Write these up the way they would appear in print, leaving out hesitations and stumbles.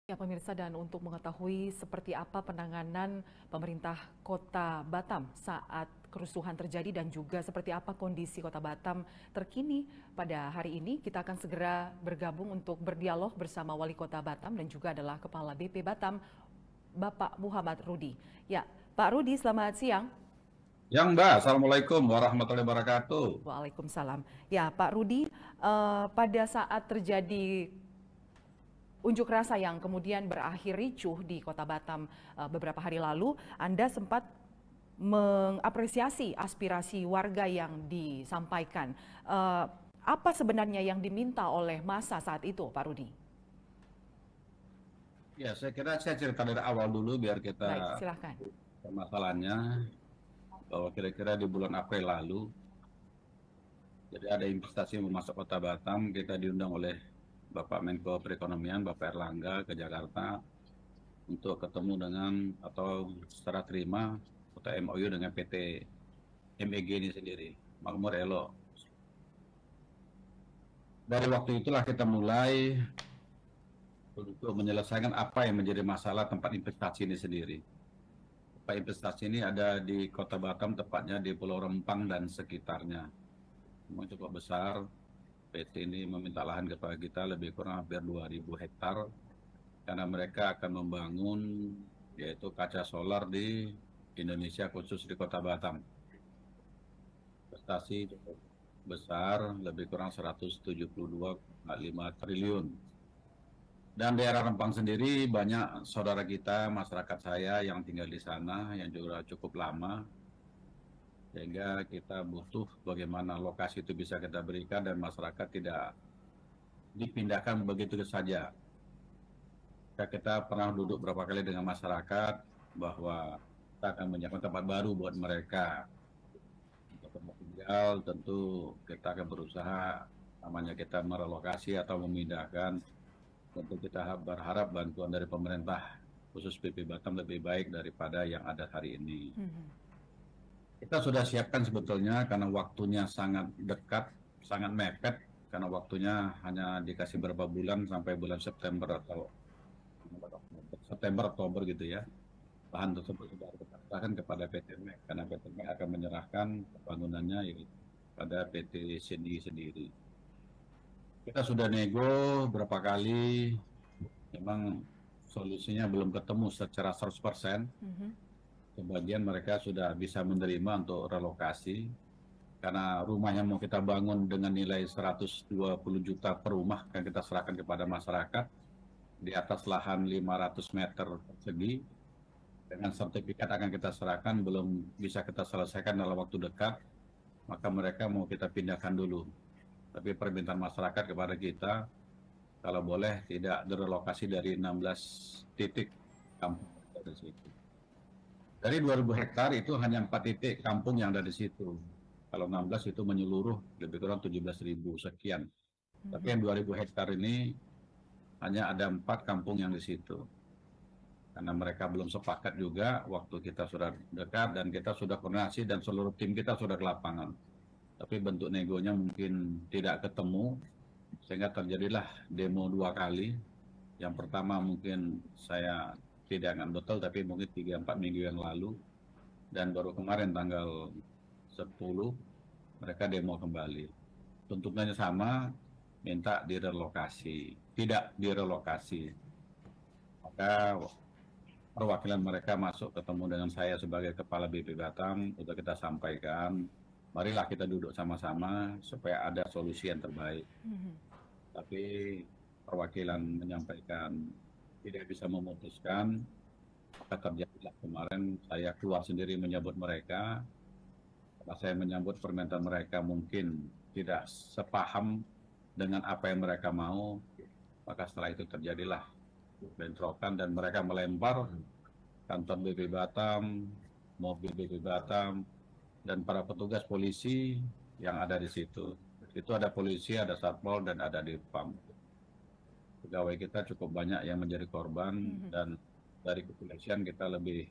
Ya pemirsa, dan untuk mengetahui seperti apa penanganan pemerintah Kota Batam saat kerusuhan terjadi dan juga seperti apa kondisi Kota Batam terkini pada hari ini, kita akan segera bergabung untuk berdialog bersama Wali Kota Batam dan juga adalah Kepala BP Batam, Bapak Muhammad Rudi. Ya, Pak Rudi, selamat siang. Yang Mbak, Assalamualaikum warahmatullahi wabarakatuh. Waalaikumsalam. Ya, Pak Rudi, pada saat terjadi unjuk rasa yang kemudian berakhir ricuh di Kota Batam beberapa hari lalu, Anda sempat mengapresiasi aspirasi warga yang disampaikan. Eh, Apa sebenarnya yang diminta oleh massa saat itu, Pak Rudi? Ya, saya kira saya cerita dari awal dulu biar kita Baik, silahkan. permasalahannya bahwa kira-kira di bulan April lalu, jadi ada investasi yang masuk Kota Batam, kita diundang oleh Bapak Menko Perekonomian, Bapak Erlangga ke Jakarta untuk ketemu dengan atau secara terima atau MOU dengan PT MEG ini sendiri, Makmur Elo. Dari waktu itulah kita mulai untuk menyelesaikan apa yang menjadi masalah tempat investasi ini sendiri. Tempat investasi ini ada di Kota Batam, tepatnya di Pulau Rempang dan sekitarnya. Memang cukup besar. PT ini meminta lahan kepada kita lebih kurang hampir 2.000 hektar karena mereka akan membangun yaitu kaca solar di Indonesia khusus di Kota Batam. Investasi cukup besar, lebih kurang 172,5 triliun. Dan daerah Rempang sendiri banyak saudara kita, masyarakat saya yang tinggal di sana yang juga cukup lama, sehingga kita butuh bagaimana lokasi itu bisa kita berikan dan masyarakat tidak dipindahkan begitu saja. Kita pernah duduk berapa kali dengan masyarakat bahwa kita akan menyiapkan tempat baru buat mereka. Untuk tempat tinggal tentu kita akan berusaha namanya kita merelokasi atau memindahkan. Tentu kita berharap bantuan dari pemerintah khusus BP Batam lebih baik daripada yang ada hari ini. Kita sudah siapkan sebetulnya karena waktunya sangat dekat, sangat mepet, karena waktunya hanya dikasih beberapa bulan sampai bulan September atau September Oktober gitu ya. Lahan tersebut sudah kita serahkan kepada PT MEK karena PT MEK akan menyerahkan bangunannya pada PT Sindi sendiri. Kita sudah nego berapa kali, memang solusinya belum ketemu secara 100%. Sebagian mereka sudah bisa menerima untuk relokasi karena rumahnya mau kita bangun dengan nilai 120 juta per rumah yang kita serahkan kepada masyarakat di atas lahan 500 meter persegi dengan sertifikat akan kita serahkan belum bisa kita selesaikan dalam waktu dekat, maka mereka mau kita pindahkan dulu. Tapi permintaan masyarakat kepada kita kalau boleh tidak direlokasi dari 16 titik kampung dari situ. Dari 2.000 hektar itu hanya 4 titik kampung yang ada di situ. Kalau 16 itu menyeluruh lebih kurang 17.000 sekian. Tapi yang 2.000 hektar ini hanya ada 4 kampung yang di situ. Karena mereka belum sepakat juga, waktu kita sudah dekat dan kita sudah koordinasi dan seluruh tim kita sudah ke lapangan. Tapi bentuk negonya mungkin tidak ketemu, sehingga terjadilah demo 2 kali. Yang pertama mungkin saya tidak ingat betul, tapi mungkin 3-4 minggu yang lalu. Dan baru kemarin tanggal 10 mereka demo kembali. Tuntutannya sama, minta direlokasi. Tidak direlokasi. Maka perwakilan mereka masuk ketemu dengan saya sebagai Kepala BP Batam untuk kita sampaikan, marilah kita duduk sama-sama supaya ada solusi yang terbaik. Tapi perwakilan menyampaikan tidak bisa memutuskan, maka terjadilah kemarin saya keluar sendiri menyambut mereka. Setelah saya menyambut permintaan mereka mungkin tidak sepaham dengan apa yang mereka mau, maka setelah itu terjadilah bentrokan dan mereka melempar kantor BP Batam, mobil BP Batam, dan para petugas polisi yang ada di situ. Itu ada polisi, ada satpol, dan ada Dirpam. Pegawai kita cukup banyak yang menjadi korban dan dari kepolisian kita lebih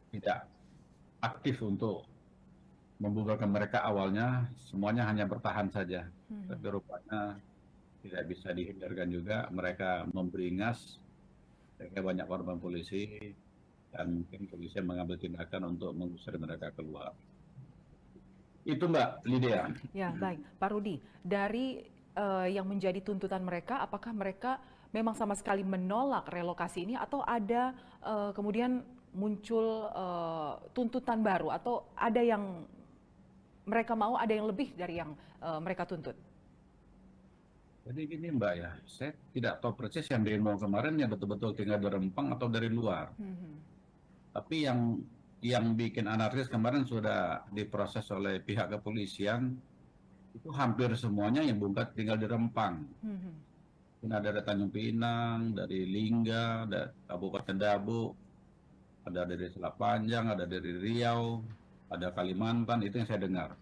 tidak aktif untuk membubarkan mereka awalnya, semuanya hanya bertahan saja. Tapi rupanya tidak bisa dihindarkan juga mereka memberingas sehingga banyak korban polisi dan mungkin polisi mengambil tindakan untuk mengusir mereka keluar. Itu Mbak Lydia. Ya, baik. Pak Rudi, dari yang menjadi tuntutan mereka, apakah mereka memang sama sekali menolak relokasi ini atau ada kemudian muncul tuntutan baru atau ada yang mereka mau, ada yang lebih dari yang mereka tuntut? Jadi gini Mbak ya, saya tidak tahu persis yang demo kemarin yang betul-betul tinggal di Rempang atau dari luar. Tapi yang bikin anarkis kemarin sudah diproses oleh pihak kepolisian, itu hampir semuanya yang bukan tinggal di Rempang. Ada dari Tanjung Pinang, dari Lingga, dari Kabupaten Dabu, ada dari Selat Panjang, ada dari Riau, ada Kalimantan, itu yang saya dengar.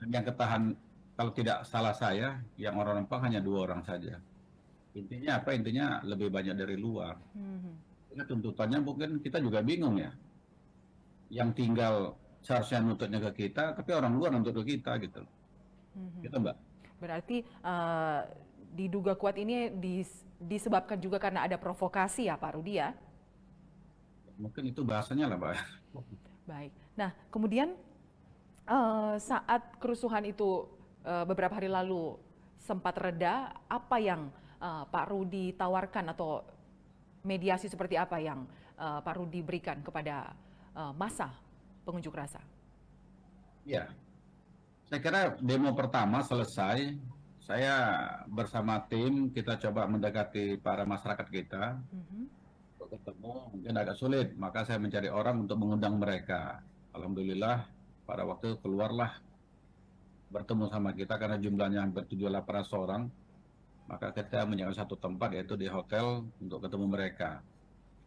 Dan yang ketahan, kalau tidak salah saya, yang orang Rempang hanya 2 orang saja. Intinya apa? Intinya lebih banyak dari luar. Karena tuntutannya mungkin kita juga bingung ya. Yang tinggal seharusnya nuntutnya ke kita, tapi orang luar nuntut ke kita gitu. Gitu Mbak. Berarti diduga kuat ini disebabkan juga karena ada provokasi ya Pak Rudi ya? Mungkin itu bahasanya lah Mbak. Baik. Nah kemudian saat kerusuhan itu beberapa hari lalu sempat reda, apa yang Pak Rudi tawarkan atau mediasi seperti apa yang Pak Rudi berikan kepada massa pengunjuk rasa? Ya, saya kira demo pertama selesai, saya bersama tim kita coba mendekati para masyarakat kita untuk ketemu, mungkin agak sulit, maka saya mencari orang untuk mengundang mereka. Alhamdulillah pada waktu keluarlah bertemu sama kita karena jumlahnya hampir 78 orang, maka kita menyiapkan satu tempat yaitu di hotel untuk ketemu mereka.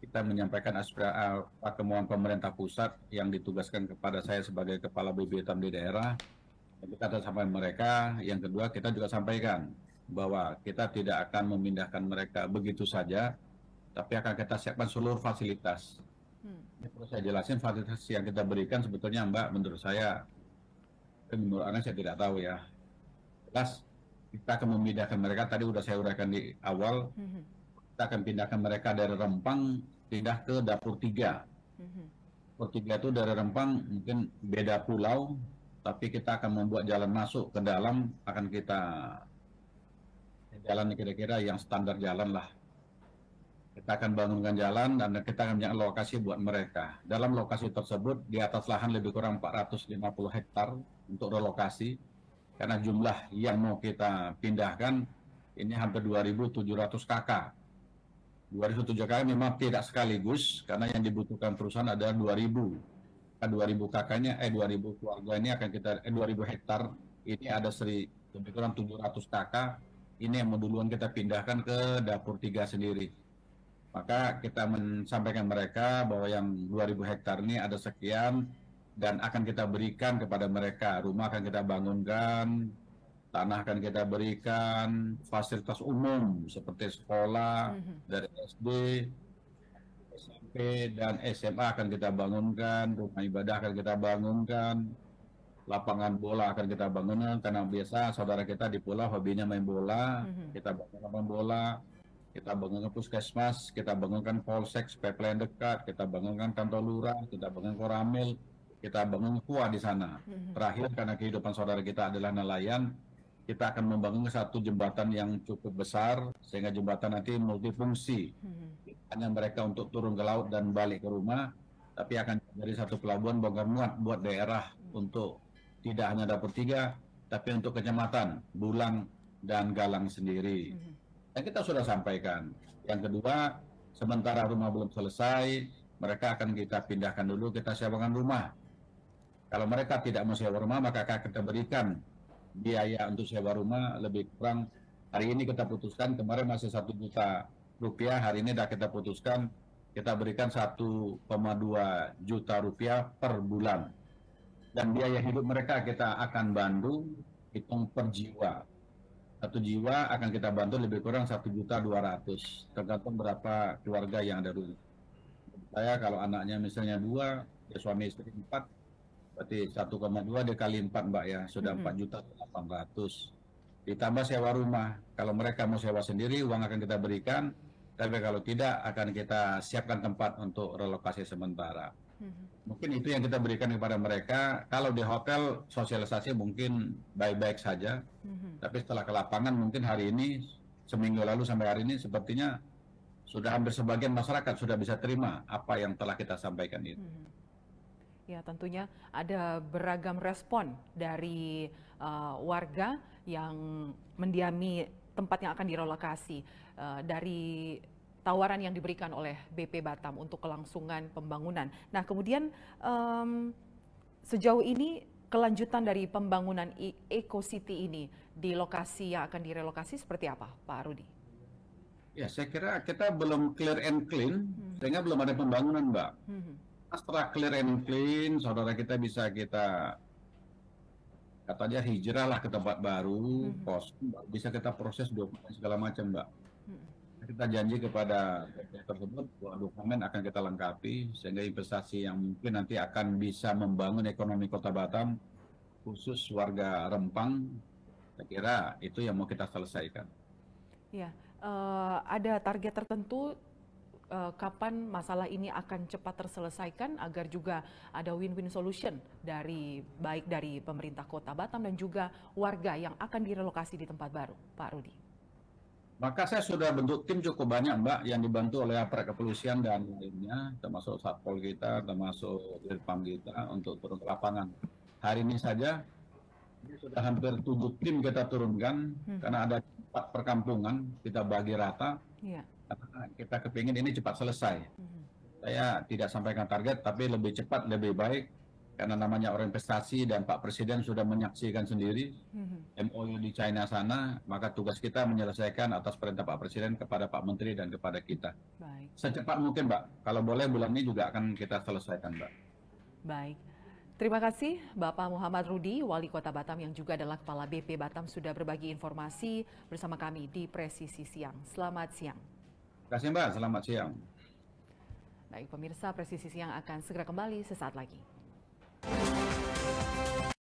Kita menyampaikan kemauan pemerintah pusat yang ditugaskan kepada saya sebagai kepala BBM di daerah. Kita akan sampaikan mereka. Yang kedua, kita juga sampaikan bahwa kita tidak akan memindahkan mereka begitu saja, tapi akan kita siapkan seluruh fasilitas. Ini perlu saya jelasin, fasilitas yang kita berikan sebetulnya Mbak, menurut saya, menurut Anda saya tidak tahu ya. Jelas, kita akan memindahkan mereka, tadi sudah saya uraikan di awal, kita akan pindahkan mereka dari Rempang pindah ke Dapur 3. Dapur 3 itu dari Rempang mungkin beda pulau, tapi kita akan membuat jalan masuk ke dalam, akan kita jalan kira-kira yang standar jalan lah. Kita akan bangunkan jalan dan kita akan punya lokasi buat mereka. Dalam lokasi tersebut di atas lahan lebih kurang 450 hektar untuk relokasi, karena jumlah yang mau kita pindahkan ini hampir 2.700 KK. 2.700 KK memang tidak sekaligus karena yang dibutuhkan perusahaan adalah 2.000. 2.000 KK-nya 2.000 keluarga ini akan kita 2.000 hektar ini ada lebih kurang 700 KK ini yang duluan kita pindahkan ke Dapur 3 sendiri. Maka kita menyampaikan mereka bahwa yang 2.000 hektar ini ada sekian dan akan kita berikan kepada mereka. Rumah akan kita bangunkan, tanah akan kita berikan, fasilitas umum seperti sekolah dari SD, SMP dan SMA akan kita bangunkan, rumah ibadah akan kita bangunkan, lapangan bola akan kita bangunkan karena biasa saudara kita di pulau hobinya main bola, kita bangun lapangan bola, kita bangunkan puskesmas, kita bangunkan polsek supaya pelayan dekat, kita bangunkan kantor lurah, kita bangun koramil, kita bangun kuah di sana. Terakhir karena kehidupan saudara kita adalah nelayan, kita akan membangun satu jembatan yang cukup besar sehingga jembatan nanti multifungsi. Hanya mereka untuk turun ke laut dan balik ke rumah, tapi akan jadi satu pelabuhan bongkar muat buat daerah untuk tidak hanya Dapur 3, tapi untuk kecamatan Bulang dan Galang sendiri. Dan kita sudah sampaikan. Yang kedua, sementara rumah belum selesai, mereka akan kita pindahkan dulu, kita sewakan rumah. Kalau mereka tidak mau sewa rumah, maka akan kita berikan biaya untuk sewa rumah lebih kurang. Hari ini kita putuskan, kemarin masih 1 juta rupiah, hari ini sudah kita putuskan, kita berikan 1,2 juta rupiah per bulan. Dan biaya hidup mereka kita akan bantu, hitung per jiwa. 1 jiwa akan kita bantu lebih kurang 1.200.000, tergantung berapa keluarga yang ada dulu. Saya kalau anaknya misalnya 2, ya suami istri 4, berarti 1,2 dikali 4 Mbak ya, sudah 4.800.000. ditambah sewa rumah. Kalau mereka mau sewa sendiri, uang akan kita berikan, tapi kalau tidak, akan kita siapkan tempat untuk relokasi sementara. Mungkin itu yang kita berikan kepada mereka. Kalau di hotel, sosialisasi mungkin baik-baik saja, tapi setelah ke lapangan mungkin hari ini, seminggu lalu sampai hari ini, sepertinya sudah hampir sebagian masyarakat sudah bisa terima apa yang telah kita sampaikan itu. Ya, tentunya ada beragam respon dari warga yang mendiami tempat yang akan direlokasi dari tawaran yang diberikan oleh BP Batam untuk kelangsungan pembangunan. Nah, kemudian sejauh ini kelanjutan dari pembangunan Eco City ini di lokasi yang akan direlokasi seperti apa, Pak Rudi? Ya, saya kira kita belum clear and clean, sehingga belum ada pembangunan, Mbak. Setelah clear and clean, saudara kita bisa kita katanya hijrah lah ke tempat baru, bisa kita proses dokumen segala macam, Mbak. Kita janji kepada PT tersebut bahwa dokumen akan kita lengkapi, sehingga investasi yang mungkin nanti akan bisa membangun ekonomi Kota Batam, khusus warga Rempang, saya kira itu yang mau kita selesaikan. Ya. Ada target tertentu kapan masalah ini akan cepat terselesaikan agar juga ada win-win solution baik dari pemerintah Kota Batam dan juga warga yang akan direlokasi di tempat baru, Pak Rudi? Maka saya sudah bentuk tim cukup banyak, Mbak, yang dibantu oleh aparat kepolisian dan lainnya, termasuk Satpol kita, termasuk Dirpam kita untuk turun ke lapangan. Hari ini saja sudah hampir 7 tim kita turunkan karena ada 4 perkampungan kita bagi rata. Karena kita kepingin ini cepat selesai. Saya tidak sampaikan target, tapi lebih cepat lebih baik karena namanya orang investasi dan Pak Presiden sudah menyaksikan sendiri MOU di China sana, maka tugas kita menyelesaikan atas perintah Pak Presiden kepada Pak Menteri dan kepada kita. Baik. Secepat mungkin, Mbak. Kalau boleh bulan ini juga akan kita selesaikan, Mbak. Baik. Terima kasih Bapak Muhammad Rudi, Wali Kota Batam yang juga adalah Kepala BP Batam sudah berbagi informasi bersama kami di Presisi Siang. Selamat siang. Terima kasih, Mbak. Selamat siang. Baik pemirsa, Presisi Siang akan segera kembali sesaat lagi.